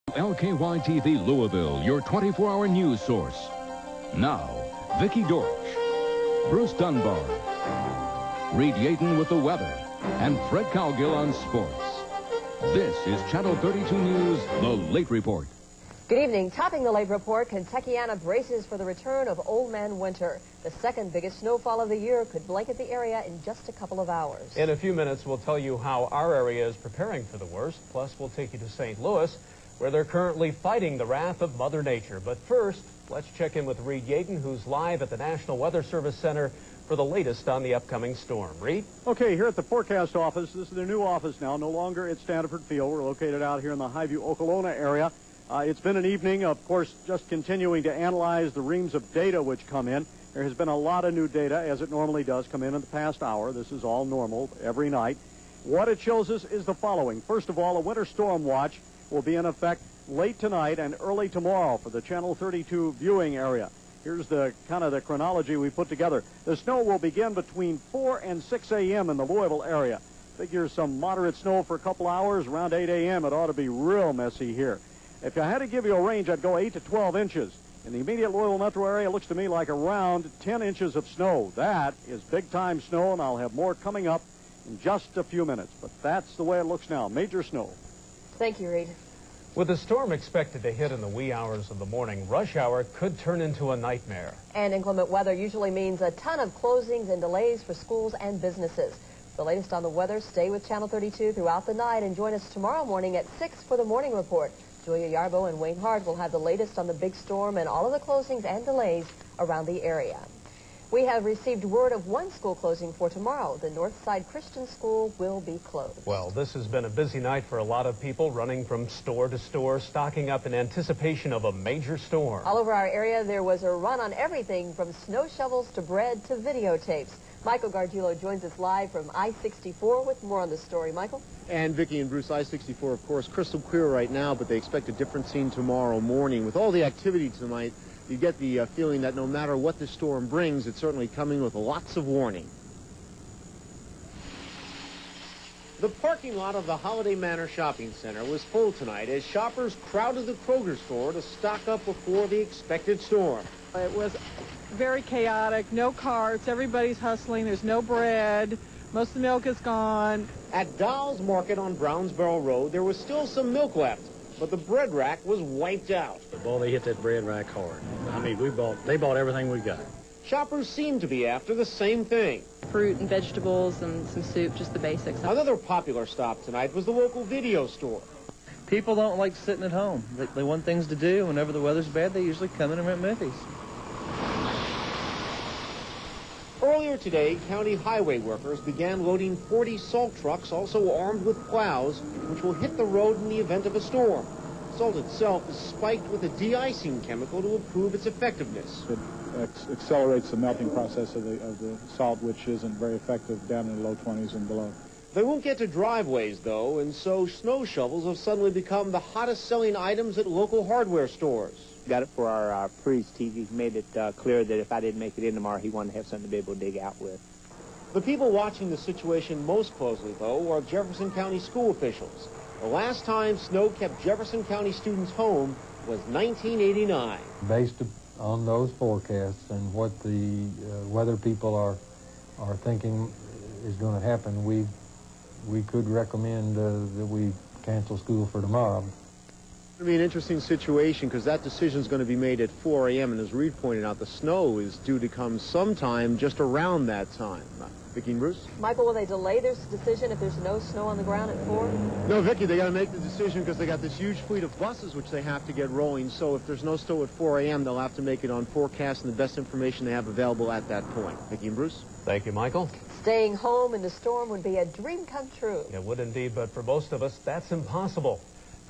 WLKY-TV Louisville, your 24-hour news source. Now, Vicki Dortch, Bruce Dunbar, Reed Yadon with the weather, and Fred Cowgill on sports. This is Channel 32 News, The Late Report. Good evening. Topping the late report, Kentuckiana braces for the return of Old Man Winter. The second biggest snowfall of the year could blanket the area in just a couple of hours. In a few minutes, we'll tell you how our area is preparing for the worst. Plus, we'll take you to St. Louis, where they're currently fighting the wrath of Mother Nature. But first, let's check in with Reed Yadon, who's live at the National Weather Service Center for the latest on the upcoming storm. Reed? Okay, here at the forecast office, this is their new office now, no longer at Stanford Field. We're located out here in the Highview-Okolona area. It's been an evening, of course, just continuing to analyze the reams of data which come in. There has been a lot of new data, as it normally does come in the past hour. This is all normal every night. What it shows us is the following. First of all, a winter storm watch will be in effect late tonight and early tomorrow for the Channel 32 viewing area. Here's the kind of the chronology we put together. The snow will begin between 4 and 6 a.m. in the Louisville area. Figure some moderate snow for a couple hours. Around 8 a.m. it ought to be real messy here. If I had to give you a range, I'd go 8 to 12 inches. In the immediate Louisville metro area, it looks to me like around 10 inches of snow. That is big-time snow, and I'll have more coming up in just a few minutes. But that's the way it looks now. Major snow. Thank you, Reed. With the storm expected to hit in the wee hours of the morning, rush hour could turn into a nightmare. And inclement weather usually means a ton of closings and delays for schools and businesses. The latest on the weather, stay with Channel 32 throughout the night and join us tomorrow morning at 6 for the morning report. Julia Yarbo and Wayne Hart will have the latest on the big storm and all of the closings and delays around the area. We have received word of one school closing for tomorrow. The Northside Christian School will be closed. Well, this has been a busy night for a lot of people, running from store to store, stocking up in anticipation of a major storm. All over our area, there was a run on everything from snow shovels to bread to videotapes. Michael Gargiulo joins us live from I-64 with more on the story. Michael? And Vicki and Bruce, I-64, of course, crystal clear right now, but they expect a different scene tomorrow morning. With all the activity tonight, you get the feeling that no matter what the storm brings, it's certainly coming with lots of warning. The parking lot of the Holiday Manor Shopping Center was full tonight as shoppers crowded the Kroger store to stock up before the expected storm. It was very chaotic, no carts, everybody's hustling, there's no bread, most of the milk is gone. At Doll's Market on Brownsboro Road, there was still some milk left, but the bread rack was wiped out. Boy, they hit that bread rack hard. I mean, they bought everything we got. Shoppers seem to be after the same thing. Fruit and vegetables and some soup, just the basics. Another popular stop tonight was the local video store. People don't like sitting at home. They want things to do. Whenever the weather's bad, they usually come in and rent movies. Earlier today, county highway workers began loading 40 salt trucks, also armed with plows, which will hit the road in the event of a storm. Salt itself is spiked with a de-icing chemical to improve its effectiveness. It accelerates the melting process of the salt, which isn't very effective down in the low 20s and below. They won't get to driveways, though, and so snow shovels have suddenly become the hottest selling items at local hardware stores. Got it for our priest. He made it clear that if I didn't make it in tomorrow, he wanted to have something to be able to dig out with. The people watching the situation most closely, though, are Jefferson County school officials. The last time snow kept Jefferson County students home was 1989. Based on those forecasts and what the weather people are thinking is going to happen, we could recommend that we cancel school for tomorrow. It's going to be an interesting situation because that decision is going to be made at 4 a.m. And as Reed pointed out, the snow is due to come sometime just around that time. Vicki and Bruce? Michael, will they delay this decision if there's no snow on the ground at 4? No, Vicki, they got to make the decision because they got this huge fleet of buses which they have to get rolling. So if there's no snow at 4 a.m., they'll have to make it on forecast and the best information they have available at that point. Vicki and Bruce? Thank you, Michael. Staying home in the storm would be a dream come true. It would indeed, but for most of us, that's impossible.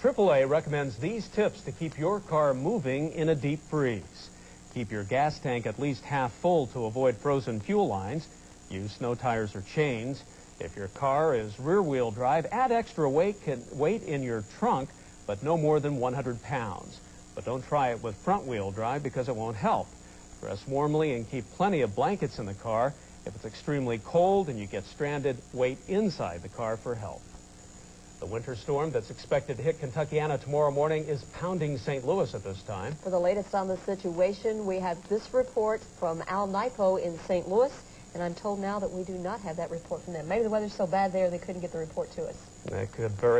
AAA recommends these tips to keep your car moving in a deep freeze. Keep your gas tank at least half full to avoid frozen fuel lines. Use snow tires or chains. If your car is rear-wheel drive, add extra weight in your trunk, but no more than 100 pounds. But don't try it with front-wheel drive because it won't help. Dress warmly and keep plenty of blankets in the car. If it's extremely cold and you get stranded, wait inside the car for help. The winter storm that's expected to hit Kentuckiana tomorrow morning is pounding St. Louis at this time. For the latest on the situation, we have this report from Al Nipo in St. Louis, and I'm told now that we do not have that report from them. Maybe the weather's so bad there they couldn't get the report to us. That could very